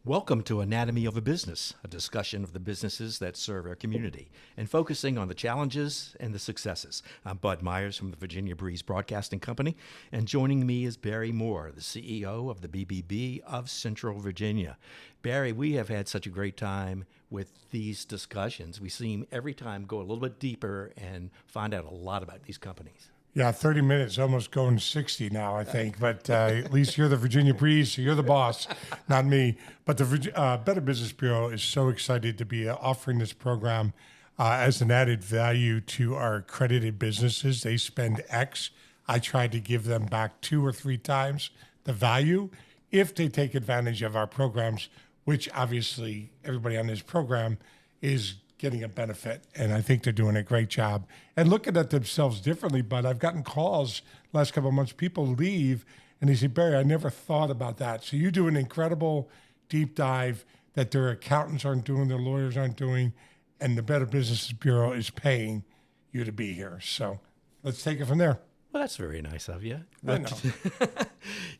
Welcome to Anatomy of a Business, a discussion of the businesses that serve our community and focusing on the challenges and the successes. I'm Bud Myers from the Virginia Breeze Broadcasting Company, and joining me is Barry Moore, the CEO of the BBB of Central Virginia. Barry, we have had such a great time with these discussions. We seem every time go a little bit deeper and find out a lot about these companies. Yeah, 30 minutes, almost going 60 now, I think. But at least you're the Virginia Breeze, so you're the boss, not me. But the Better Business Bureau is so excited to be offering this program as an added value to our accredited businesses. They spend X. I try to give them back 2 or 3 times the value if they take advantage of our programs, which obviously everybody on this program is getting a benefit, and I think they're doing a great job and looking at themselves differently. But I've gotten calls last couple of months, people leave, and they say, Barry, I never thought about that. So you do an incredible deep dive that their accountants aren't doing, their lawyers aren't doing, and the Better Business Bureau is paying you to be here. So let's take it from there. Well, that's very nice of you. I know.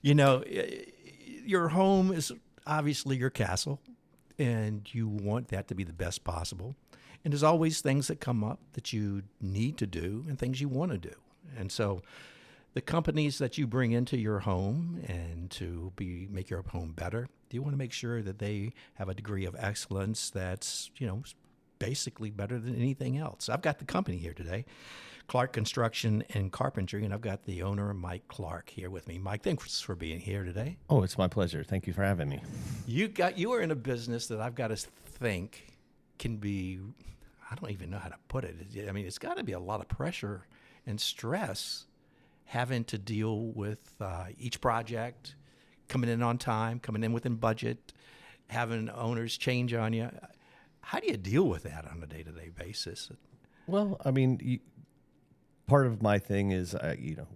You know, your home is obviously your castle, and you want that to be the best possible. And there's always things that come up that you need to do and things you want to do. And so the companies that you bring into your home and to make your home better, do you want to make sure that they have a degree of excellence that's, basically better than anything else? I've got the company here today, Clarke Construction and Carpentry, and I've got the owner, Mike Clarke, here with me. Mike, thanks for being here today. Oh, it's my pleasure. Thank you for having me. You are in a business that I've got to think can be, I don't even know how to put it. I mean, it's got to be a lot of pressure and stress having to deal with each project, coming in on time, coming in within budget, having owners change on you. How do you deal with that on a day-to-day basis? Well, I mean, part of my thing is,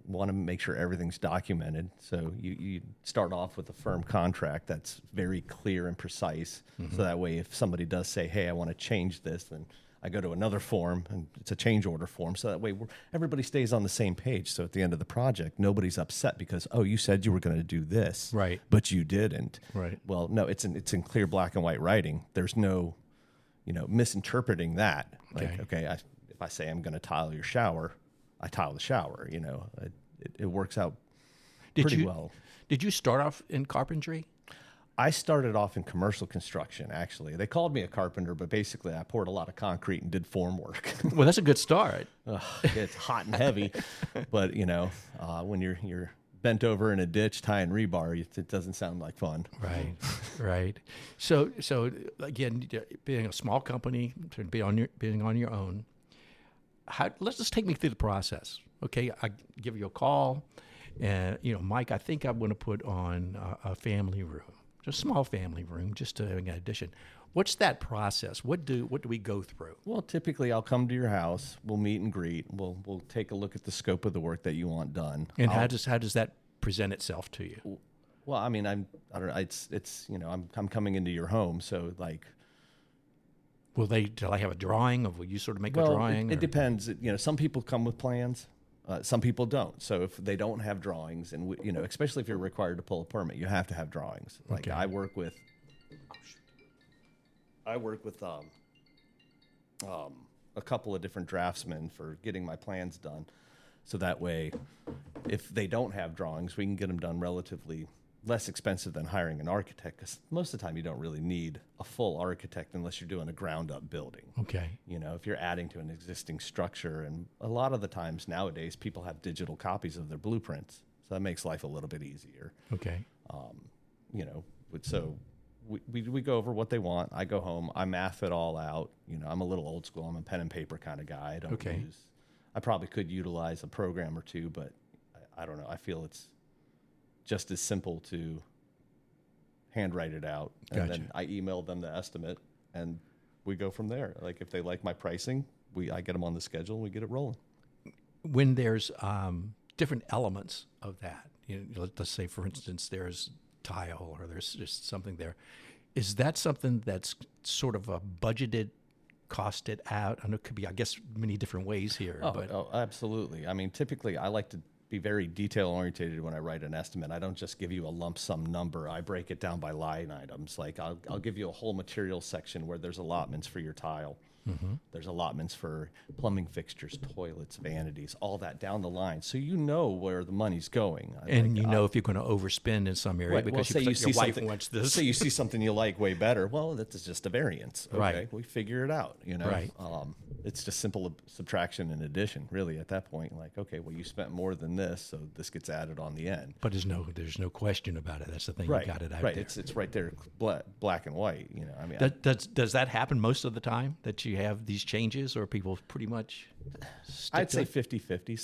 want to make sure everything's documented. So you start off with a firm contract that's very clear and precise. Mm-hmm. So that way, if somebody does say, hey, I want to change this, then I go to another form, and it's a change order form. So that way, everybody stays on the same page. So at the end of the project, nobody's upset because, oh, you said you were going to do this, right? But you didn't. Right. Well, no, it's in clear black and white writing. There's no misinterpreting that. Like, okay, if I say I'm going to tile your shower, I tile the shower. It works out pretty well. Did you start off in carpentry? I started off in commercial construction, actually. They called me a carpenter, but basically I poured a lot of concrete and did form work. Well, that's a good start. It's hot and heavy, but when you're bent over in a ditch tying rebar, it doesn't sound like fun. Right, right. So again, being a small company, to being on your own, let's just take me through the process. Okay, I give you a call, and Mike, I think I want to put on a family room, just a small family room, just to an addition. What's that process? What do we go through? Well, typically I'll come to your house. We'll meet and greet. We'll take a look at the scope of the work that you want done. And how does that present itself to you? Well, I mean, I don't know. It's I'm coming into your home, so like. Do I have a drawing, or will you sort of make a drawing? It depends. Some people come with plans. Some people don't. So if they don't have drawings, and especially if you're required to pull a permit, you have to have drawings. Like, okay. I work with a couple of different draftsmen for getting my plans done. So that way, if they don't have drawings, we can get them done relatively less expensive than hiring an architect, because most of the time you don't really need a full architect unless you're doing a ground-up building. Okay. If you're adding to an existing structure, and a lot of the times nowadays people have digital copies of their blueprints, so that makes life a little bit easier. Okay. So we go over what they want. I go home, I math it all out. I'm a little old school. I'm a pen and paper kind of guy. I probably could utilize a program or two, but I don't know. I feel it's just as simple to handwrite it out. And then I email them the estimate, and we go from there. Like, if they like my pricing, I get them on the schedule, and we get it rolling. When there's different elements of that, let's say, for instance, there's tile or there's just something there. Is that something that's sort of a budgeted, costed out? I know it could be, I guess, many different ways here. Oh, absolutely. I mean, typically I like to be very detail oriented when I write an estimate. I don't just give you a lump sum number. I break it down by line items. Like I'll give you a whole material section where there's allotments for your tile. There's allotments for plumbing fixtures, toilets, vanities, all that down the line. So you know where the money's going. And you know if you're going to overspend in some area Right. because Well, say you see your wife something, wants this. Say you see something you like way better. Well, that's just a variance. Okay? Right. We figure it out, you know. Right. It's just simple subtraction and addition, really, at that point. Like, okay, well, you spent more than this, so this gets added on the end. But there's no question about it. That's the thing. Right. You got it out right. there. It's right there, black and white. You know, I mean, Does that happen most of the time that you have these changes, or people pretty much? I'd say 50-50.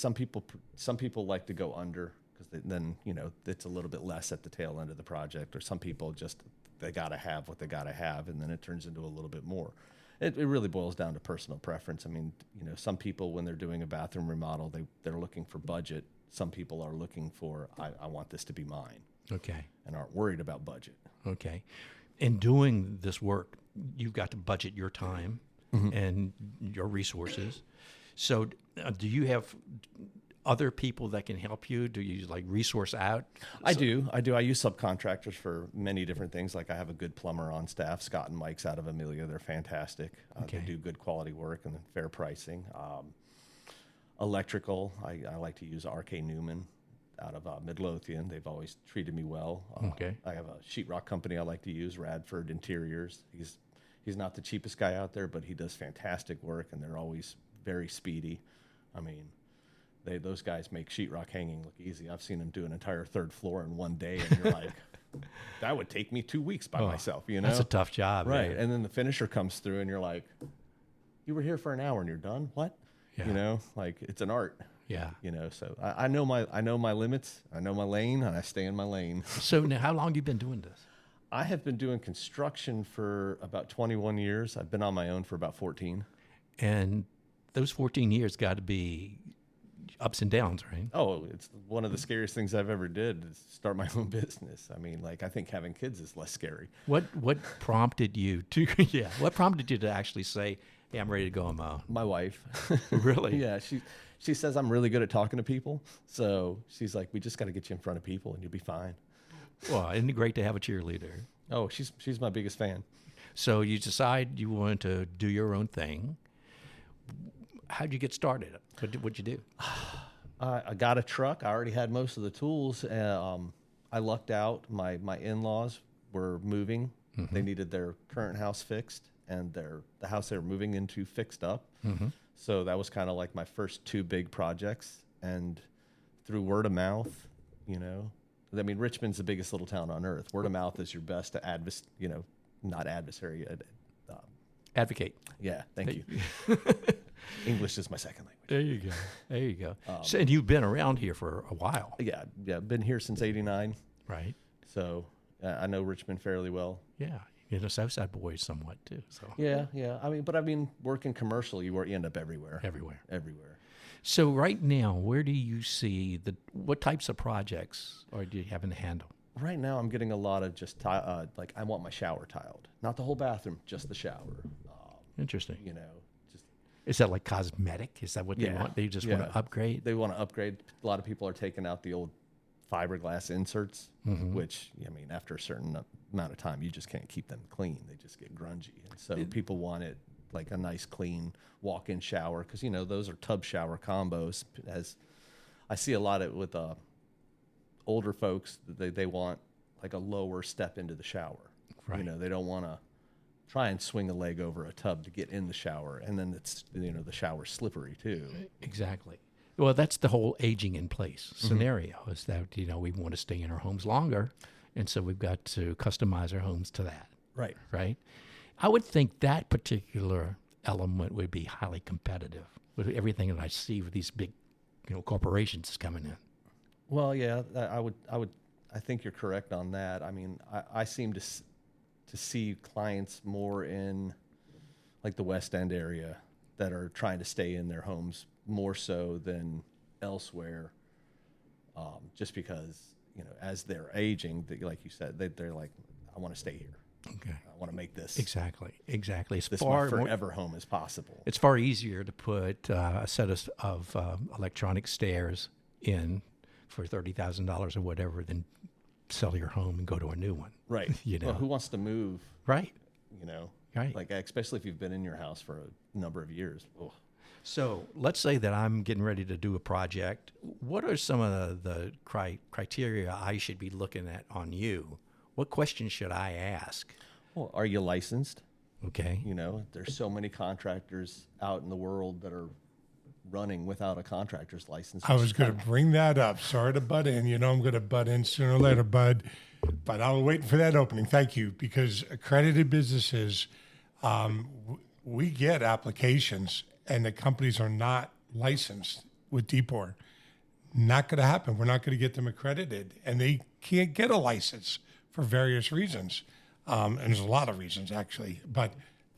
Some people like to go under because then it's a little bit less at the tail end of the project, or some people just they got to have what they got to have, and then it turns into a little bit more. It really boils down to personal preference. I mean, some people when they're doing a bathroom remodel, they're looking for budget. Some people are looking for I want this to be mine. Okay. And aren't worried about budget. Okay. In doing this work, you've got to budget your time and your resources. So do you have other people that can help you? Do you like resource out? I do. I use subcontractors for many different things. Like I have a good plumber on staff, Scott and Mike's out of Amelia. They're fantastic. Okay. They do good quality work and fair pricing. Electrical, I like to use RK Newman out of Midlothian. They've always treated me well. Okay. I have a sheetrock company I like to use, Radford Interiors. He's not the cheapest guy out there, but he does fantastic work, and they're always very speedy. I mean, those guys make sheetrock hanging look easy. I've seen them do an entire third floor in one day, and you're like, that would take me 2 weeks by myself, That's a tough job. Right. Man. And then the finisher comes through, and you're like, you were here for an hour, and you're done? What? Yeah. Like it's an art. Yeah. So I know my limits. I know my lane, and I stay in my lane. So now, how long have you been doing this? I have been doing construction for about 21 years. I've been on my own for about 14. And those 14 years got to be ups and downs, right? Oh, it's one of the scariest things I've ever did is start my own business. I mean, like I think having kids is less scary. What prompted you to What prompted you to actually say, "Hey, I'm ready to go on my own"? My wife. Really? Yeah, she says I'm really good at talking to people. So she's like, we just got to get you in front of people and you'll be fine. Well, isn't it great to have a cheerleader? Oh, she's my biggest fan. So you decide you wanted to do your own thing. How'd you get started? What'd you do? I got a truck. I already had most of the tools. I lucked out. My in-laws were moving. They needed their current house fixed, and the house they were moving into fixed up. So that was kind of like my first two big projects. And through word of mouth, I mean, Richmond's the biggest little town on earth. Word of mouth is your best not adversary. Advocate. Yeah, thank you. English is my second language. There you go. So, and you've been around here for a while. Yeah, been here since '89. Right. So I know Richmond fairly well. Yeah. Southside boys somewhat too. So Yeah. I mean, working commercial, you end up everywhere. Everywhere. So right now, where do you see what types of projects do you having to handle? Right now, I'm getting a lot of just like I want my shower tiled, not the whole bathroom, just the shower. Interesting. Just is that like cosmetic? Is that what they want? They just want to upgrade. They want to upgrade. A lot of people are taking out the old fiberglass inserts, which I mean, after a certain amount of time, you just can't keep them clean. They just get grungy, and so people want it like a nice, clean walk-in shower because those are tub shower combos. As I see a lot of with older folks, they want like a lower step into the shower. Right. They don't want to try and swing a leg over a tub to get in the shower, and then it's the shower's slippery too. Exactly. Well, that's the whole aging in place scenario. Is that we want to stay in our homes longer, and so we've got to customize our homes to that. Right. Right. I would think that particular element would be highly competitive with everything that I see with these big, corporations coming in. Well, yeah, I think you're correct on that. I mean, I seem to see clients more in like the West End area that are trying to stay in their homes more so than elsewhere, just because, as they're aging, like you said, they're like, I want to stay here. Okay. I want to make this Exactly. It's this far my forever home as possible. It's far easier to put a set of electronic stairs in for $30,000 or whatever than sell your home and go to a new one. Right. You know, Well, who wants to move? right? You know, Right. like especially if you've been in your house for a number of years. Ugh. So let's say that I'm getting ready to do a project. What are some of the criteria I should be looking at on you? What questions should I ask? Well, are you licensed? Okay. You know, there's so many contractors out in the world that are running without a contractor's license. I was going to bring that up. Sorry to butt in. You know, I'm going to butt in sooner or later, bud. But I was waiting for that opening. Thank you. Because accredited businesses, we get applications and the companies are not licensed with DPOR. Not going to happen. We're not going to get them accredited. And they can't get a license for various reasons. And there's a lot of reasons, actually. But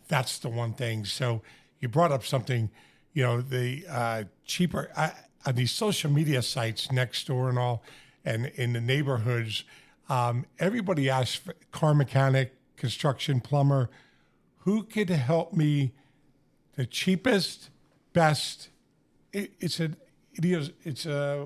that's the one thing. So you brought up something, you know, the cheaper, on these social media sites next door and all, and in the neighborhoods, everybody asks for car mechanic, construction, plumber. Who could help me the cheapest, best? It's a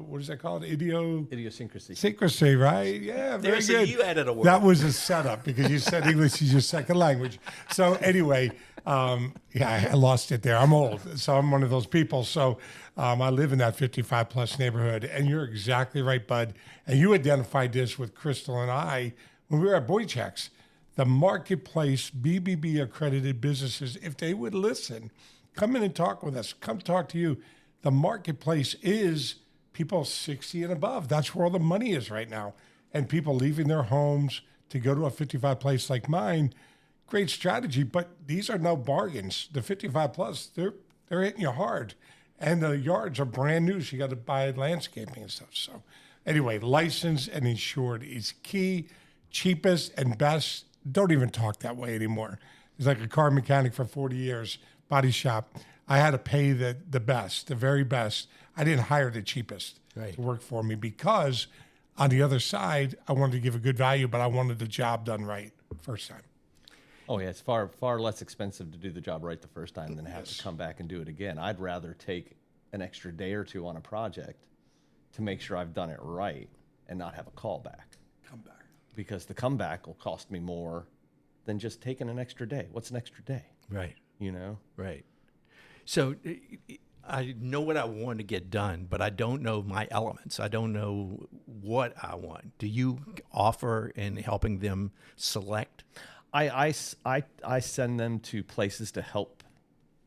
what is that called? Idiosyncrasy. Secrecy, right? Yeah, very There's good. you added a word. That was a setup because you said English is your second language. So anyway, yeah, I lost it there. I'm old, so I'm one of those people. So I live in that 55 plus neighborhood, and you're exactly right, bud. And you identified this with Crystal and I when we were at Boy Checks. The marketplace, BBB accredited businesses, if they would listen, come in and talk with us. Come talk to you. The marketplace is people 60 and above. That's where all the money is right now. And people leaving their homes to go to a 55 place like mine, great strategy, but these are no bargains. The 55 plus, they're hitting you hard. And the yards are brand new, so you got to buy landscaping and stuff. So anyway, licensed and insured is key, cheapest and best. Don't even talk that way anymore. It's like a car mechanic for 40 years, body shop. I had to pay the best, the very best. I didn't hire the cheapest to work for me because on the other side, I wanted to give a good value, but I wanted the job done right first time. Oh yeah, it's far less expensive to do the job right the first time than have to come back and do it again. I'd rather take an extra day or two on a project to make sure I've done it right and not have a callback. Come back. Because the comeback will cost me more than just taking an extra day. What's an extra day? Right. You know? Right. So I know what I want to get done, but I don't know my elements. I don't know what I want. Do you offer in helping them select? I send them to places to help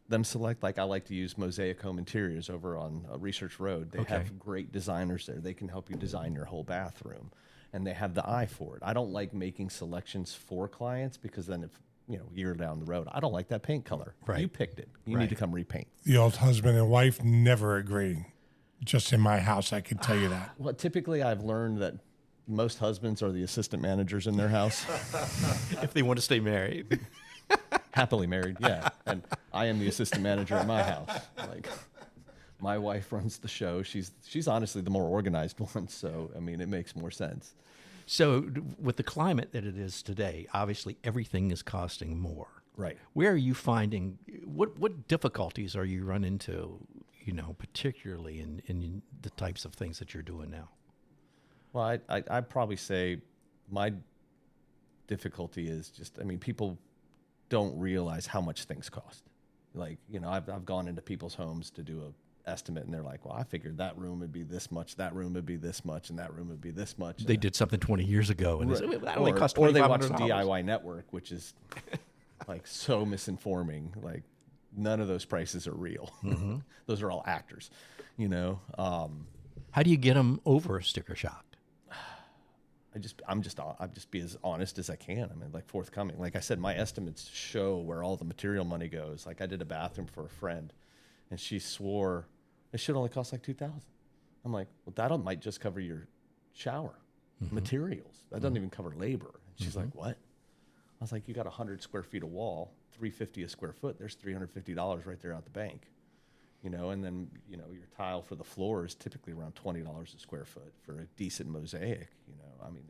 them select. Like I like to use Mosaic Home Interiors over on Research Road. They have great designers there. They can help you design your whole bathroom, and they have the eye for it. I don't like making selections for clients because then if a year down the road, I don't like that paint color. Right. You picked it. You need to come repaint. The old husband and wife never agree. Just in my house, I can tell you that. Well, typically I've learned that most husbands are the assistant managers in their house. If they want to stay married. Happily married, yeah. And I am the assistant manager in my house. Like, my wife runs the show. She's honestly the more organized one. So, I mean, it makes more sense. So with the climate that it is today, obviously everything is costing more. Right. Where are you finding, what difficulties are you run into, particularly in the types of things that you're doing now? Well, I'd probably say my difficulty is people don't realize how much things cost. Like, I've gone into people's homes to do a estimate and they're like, well, I figured that room would be this much, that room would be this much, and that room would be this much. They did something 20 years ago and Right. that only cost $2,500. Or they watch DIY Network, which is like so misinforming. Like none of those prices are real. Mm-hmm. Those are all actors, How do you get them over sticker shock? I'm just be as honest as I can. I mean, like forthcoming. Like I said, my estimates show where all the material money goes. Like I did a bathroom for a friend, and she swore it should only cost like $2,000. I'm like, well, that might just cover your shower materials. That doesn't even cover labor. And she's like, what? I was like, you got 100 square feet of wall, $350 a square foot. There's $350 right there out the bank. And then, your tile for the floor is typically around $20 a square foot for a decent mosaic, I mean,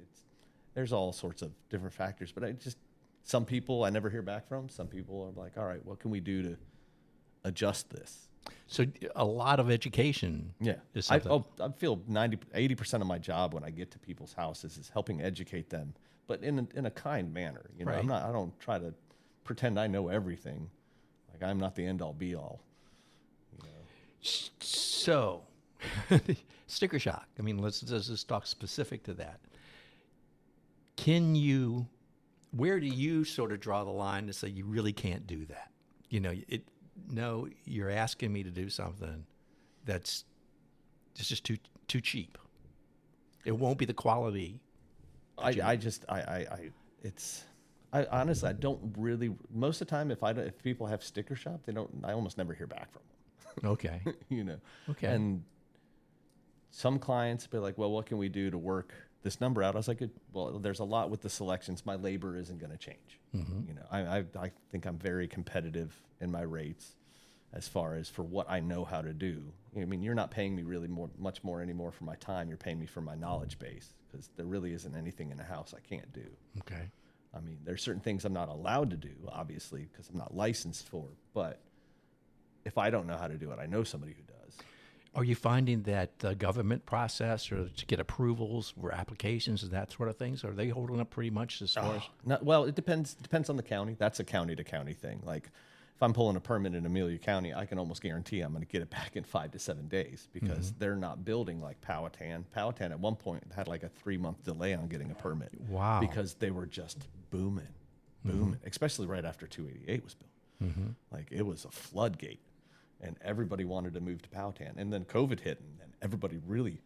there's all sorts of different factors, but some people I never hear back from. Some people are like, all right, what can we do to adjust this? So a lot of education. Yeah. Is something. I feel 80% of my job when I get to people's houses is helping educate them, but in a kind manner. You know, Right. I don't try to pretend I know everything. Like, I'm not the end all be all. So, sticker shock. I mean, let's just talk specific to that. Where do you sort of draw the line to say you really can't do that? You know, no, you're asking me to do something that's just too cheap. It won't be the quality. I honestly, I don't really, most of the time, if people have sticker shop, I almost never hear back from them. Okay. You know. Okay. And some clients be like, well, what can we do to work this number out? I was like, well, there's a lot with the selections. My labor isn't going to change. Mm-hmm. You know, I think I'm very competitive in my rates as far as for what I know how to do. I mean, you're not paying me really much more anymore for my time. You're paying me for my knowledge base, because there really isn't anything in a house I can't do. Okay. I mean, there's certain things I'm not allowed to do, obviously, because I'm not licensed for, but if I don't know how to do it, I know somebody who does. Are you finding that the government process or to get approvals or applications and that sort of things, are they holding up pretty much as far as? Well, it depends on the county. That's a county to county thing. Like, if I'm pulling a permit in Amelia County, I can almost guarantee I'm going to get it back in 5 to 7 days, because they're not building like Powhatan. Powhatan at one point had like a 3-month delay on getting a permit. Wow. Because they were just booming, especially right after 288 was built. Like, it was a floodgate, and everybody wanted to move to Powhatan. And then COVID hit, and everybody really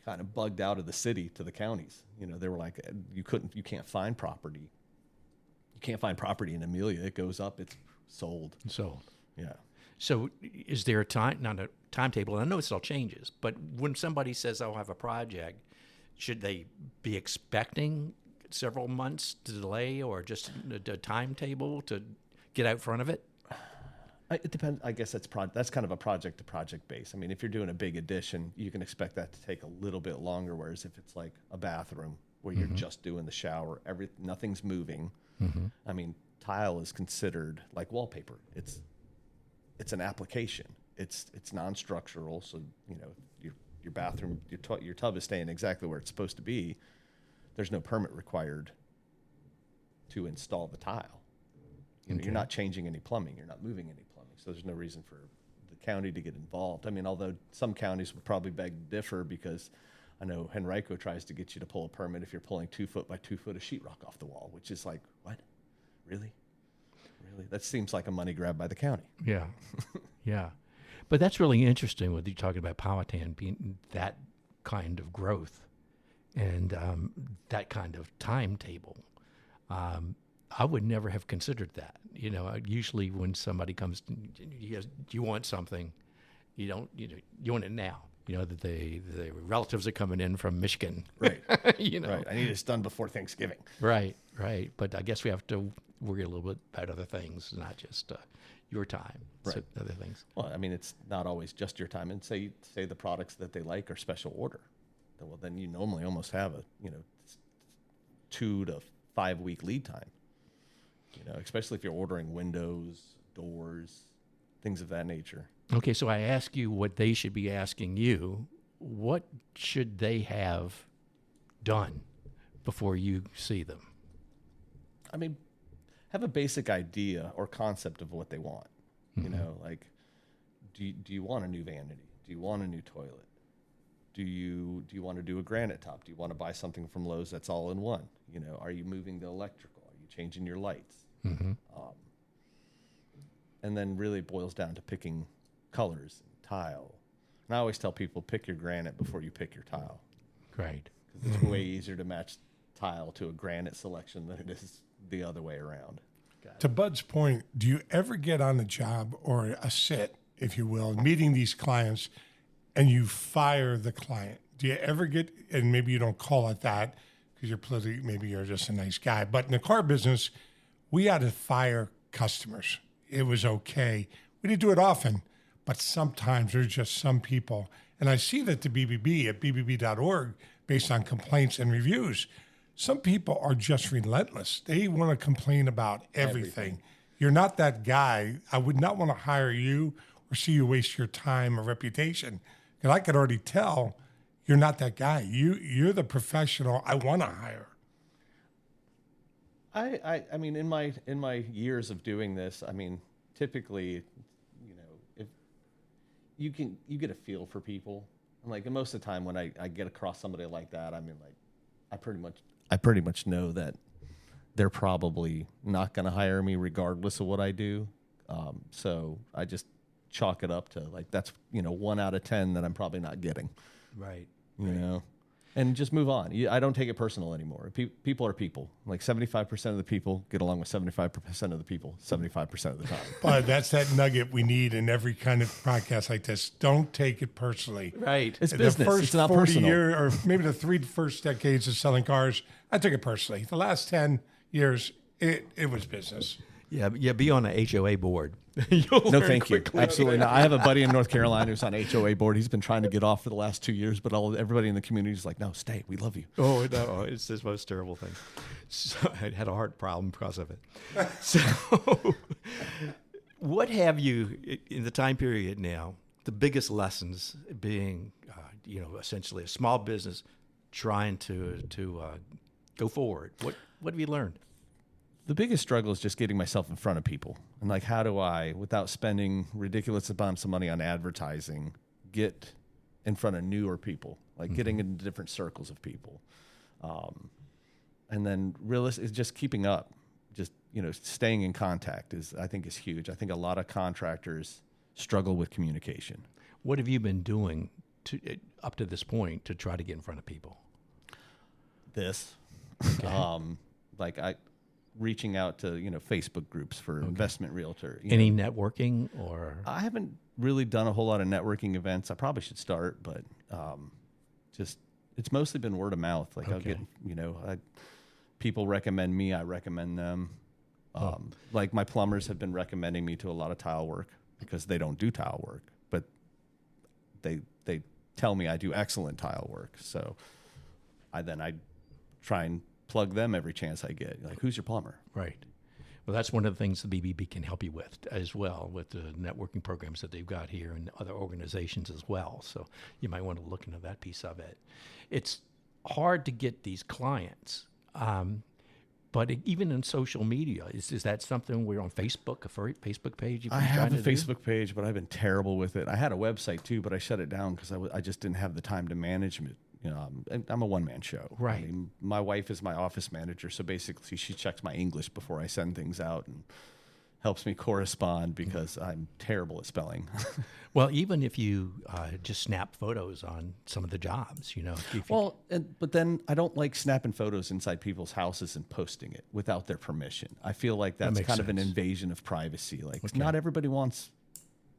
kind of bugged out of the city to the counties. You know, they were like, you can't find property. You can't find property in Amelia. It goes up, it's sold. Yeah. So is there not a timetable? I know this all changes, but when somebody says, I'll have a project, should they be expecting several months to delay, or just a timetable to get out front of it? It depends. I guess that's kind of a project to project base. I mean, if you're doing a big addition, you can expect that to take a little bit longer. Whereas if it's like a bathroom where you're just doing the shower, nothing's moving. I mean, tile is considered like wallpaper. It's an application. It's non-structural. So, you know, your bathroom, your tub is staying exactly where it's supposed to be. There's no permit required to install the tile. You know, You're not changing any plumbing. You're not moving any plumbing. So there's no reason for the county to get involved. I mean, although some counties would probably beg to differ, because I know Henrico tries to get you to pull a permit if you're pulling 2 foot by 2 foot of sheetrock off the wall, which is like, what? Really? That seems like a money grab by the county. Yeah. Yeah. But that's really interesting with you talking about Powhatan being that kind of growth and that kind of timetable. I would never have considered that. You know, usually when somebody comes, you want something, you want it now. You know, that the relatives are coming in from Michigan. Right. You know. Right. I need this done before Thanksgiving. Right. But I guess we have to worry a little bit about other things, not just your time. Right. So other things. Well, I mean, it's not always just your time. And say the products that they like are special order. Well, then you normally almost have a 2 to 5 week lead time. You know, especially if you're ordering windows, doors, things of that nature. Okay, so I ask you what they should be asking you. What should they have done before you see them? I mean, have a basic idea or concept of what they want. You know, like, do you want a new vanity? Do you want a new toilet? Do you want to do a granite top? Do you want to buy something from Lowe's that's all in one? You know, are you moving the electrical? Are you changing your lights? And then really it boils down to picking colors and tile. And I always tell people, pick your granite before you pick your tile. Great. Because it's way easier to match tile to a granite selection than it is the other way around. To Bud's point, do you ever get on a job or a sit, if you will, meeting these clients, and you fire the client? Do you ever get, and maybe you don't call it that because you're politically, maybe you're just a nice guy, but in the car business, we had to fire customers. It was okay. We didn't do it often, but sometimes there's just some people. And I see that the BBB at bbb.org, based on complaints and reviews, some people are just relentless. They want to complain about everything. You're not that guy. I would not want to hire you or see you waste your time or reputation. And I could already tell you're not that guy. You're the professional I want to hire. I mean, in my years of doing this, I mean, typically, if you get a feel for people, and like most of the time when I get across somebody like that, I mean, like I pretty much know that they're probably not going to hire me regardless of what I do. So I just chalk it up to like that's 1 out of 10 that I'm probably not getting. Right. You know. And just move on. I don't take it personal anymore. People are people. Like 75% of the people get along with 75% of the people 75% of the time. But that's that nugget we need in every kind of podcast like this. Don't take it personally. Right. It's The business. first It's not 40 personal. years, or maybe the first 3 decades of selling cars, I took it personally. The last 10 years, it was business. Yeah. Be on a HOA board. You'll No, learn thank you. quickly. Absolutely not. I have a buddy in North Carolina who's on HOA board. He's been trying to get off for the last 2 years, but everybody in the community is like, no, stay. We love you. Oh no, it's the most terrible thing. So I had a heart problem because of it. So, what have you in the time period now? The biggest lessons being, essentially a small business trying to go forward. What have you learned? The biggest struggle is just getting myself in front of people. And like, how do I, without spending ridiculous amounts of money on advertising, get in front of newer people, like getting into different circles of people. And then is just keeping up, just, staying in contact I think is huge. I think a lot of contractors struggle with communication. What have you been doing up to this point to try to get in front of people? This, reaching out to, Facebook groups for investment realtor. Any networking or? I haven't really done a whole lot of networking events. I probably should start, but it's mostly been word of mouth. Like I'll get, people recommend me, I recommend them. Like my plumbers have been recommending me to a lot of tile work because they don't do tile work, but they tell me I do excellent tile work. So I try and plug them every chance I get. Like, who's your plumber? Right. Well, that's one of the things the BBB can help you with as well, with the networking programs that they've got here and other organizations as well. So you might want to look into that piece of it. It's hard to get these clients, but even in social media, is that something we're on Facebook, a Facebook page? I have a Facebook page, but I've been terrible with it. I had a website too, but I shut it down because I just didn't have the time to manage it. I'm a one-man show. Right. I mean, my wife is my office manager, so basically she checks my English before I send things out and helps me correspond because I'm terrible at spelling. Well, even if you just snap photos on some of the jobs, but then I don't like snapping photos inside people's houses and posting it without their permission. I feel like that's kind of an invasion of privacy. Like, not everybody wants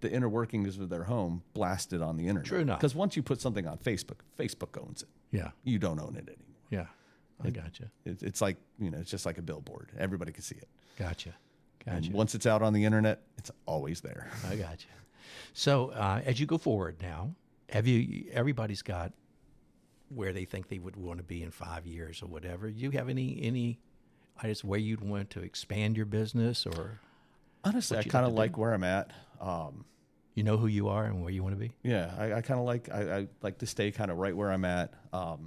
the inner workings of their home blasted on the internet. True enough. Because once you put something on Facebook, Facebook owns it. Yeah. You don't own it anymore. Yeah. I gotcha. It's like, it's just like a billboard. Everybody can see it. Gotcha. And once it's out on the internet, it's always there. I gotcha. So as you go forward now, everybody's got where they think they would want to be in 5 years or whatever. Do you have any ideas where you'd want to expand your business or? Honestly, I kind of like where I'm at. You know who you are and where you want to be? Yeah, I kind of I like to stay kind of right where I'm at. I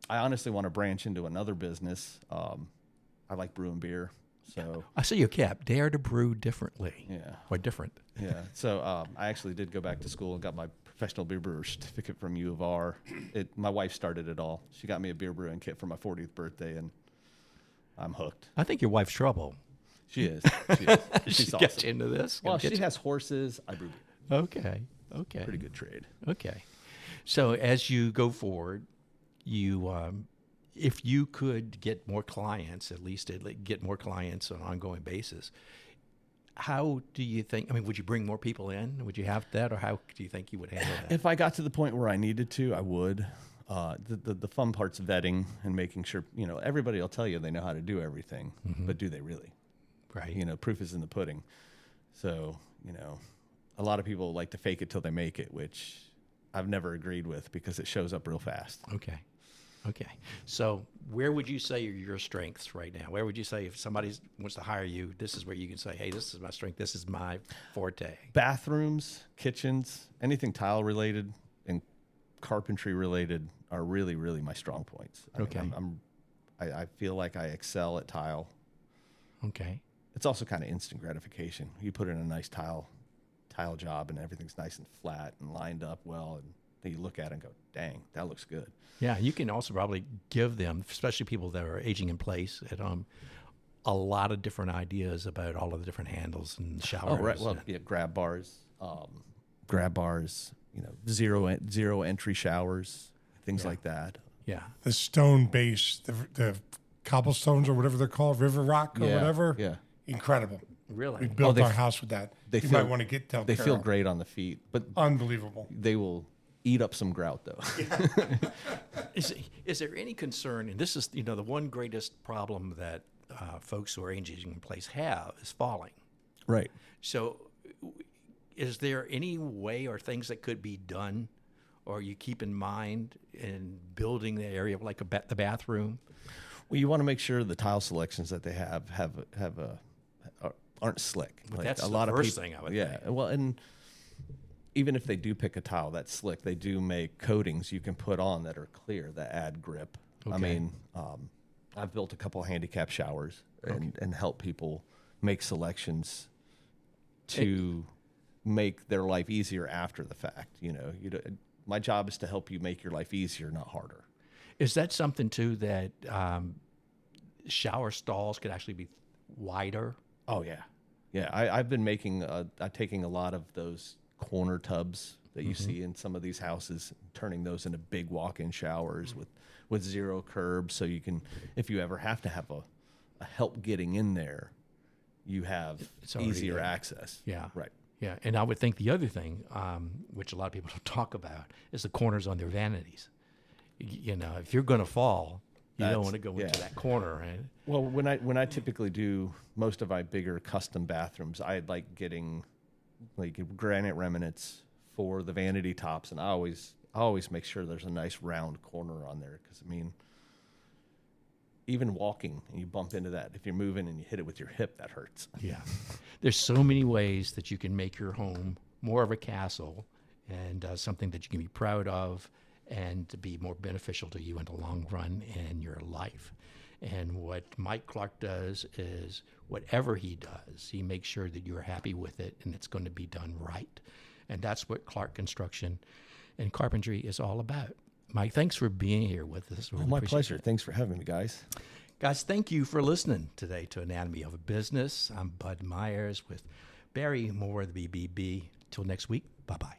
honestly want to branch into another business. I like brewing beer. So I see your cap, Dare to Brew Differently. Yeah. Or different. Yeah. So I actually did go back to school and got my professional beer brewer certificate from U of R. My wife started it all. She got me a beer brewing kit for my 40th birthday, and I'm hooked. I think your wife's trouble. She is. She's She awesome. gets you into this. Well, she has horses. I brew beer. Okay. Pretty good trade. Okay. So as you go forward, you if you could get more clients, at least get more clients on an ongoing basis, how do you think, would you bring more people in? Would you have that, or how do you think you would handle that? If I got to the point where I needed to, I would. The fun part's vetting and making sure, everybody will tell you they know how to do everything, but do they really? Right. Proof is in the pudding. So, a lot of people like to fake it till they make it, which I've never agreed with because it shows up real fast. Okay. Okay. So where would you say are your strengths right now? Where would you say if somebody wants to hire you, this is where you can say, hey, this is my strength. This is my forte. Bathrooms, kitchens, anything tile related and carpentry related are really, really my strong points. Okay. I feel like I excel at tile. Okay. It's also kind of instant gratification. You put in a nice tile job and everything's nice and flat and lined up well, and then you look at it and go, dang, that looks good. Yeah, you can also probably give them, especially people that are aging in place at home, a lot of different ideas about all of the different handles and showers. Oh, right. Well, yeah, grab bars, zero entry showers, things like that. Yeah. The stone base, the cobblestones or whatever they're called, river rock or whatever. Yeah. Incredible. Really? We built our house with that. They You feel, might want to get Del They Perro. feel great on the feet, but Unbelievable. they will eat up some grout though. Is there any concern, and this is, the one greatest problem that folks who are aging in place have is falling. Right. So is there any way or things that could be done or you keep in mind in building the area like the bathroom? Well, you want to make sure the tile selections that they aren't slick. But Like, that's a the lot of first people, thing I would yeah. think. Well, and even if they do pick a tile that's slick, they do make coatings you can put on that are clear that add grip. I Okay. mean, I've built a couple of handicap showers and help people make selections to make their life easier after the fact. My job is to help you make your life easier, not harder. Is that something too that shower stalls could actually be wider? Oh yeah, yeah. I've been taking a lot of those corner tubs that you see in some of these houses, turning those into big walk-in showers with zero curbs, so you can, if you ever have to have a help getting in there, you have already easier there. access. Yeah. Right. Yeah, and I would think the other thing, which a lot of people don't talk about, is the corners on their vanities. If you're going to fall, you don't want to go into that corner. Right? Well, when I typically do most of my bigger custom bathrooms, I like getting like granite remnants for the vanity tops, and I always make sure there's a nice round corner on there, because even walking and you bump into that, if you're moving and you hit it with your hip, that hurts. Yeah, there's so many ways that you can make your home more of a castle and something that you can be proud of and to be more beneficial to you in the long run in your life. And what Mike Clarke does is whatever he does, he makes sure that you're happy with it and it's going to be done right. And that's what Clarke Construction and Carpentry is all about. Mike, thanks for being here with us. Really My appreciate pleasure. it. Thanks for having me, guys. Guys, thank you for listening today to Anatomy of a Business. I'm Bud Myers with Barry Moore of the BBB. Till next week, bye-bye.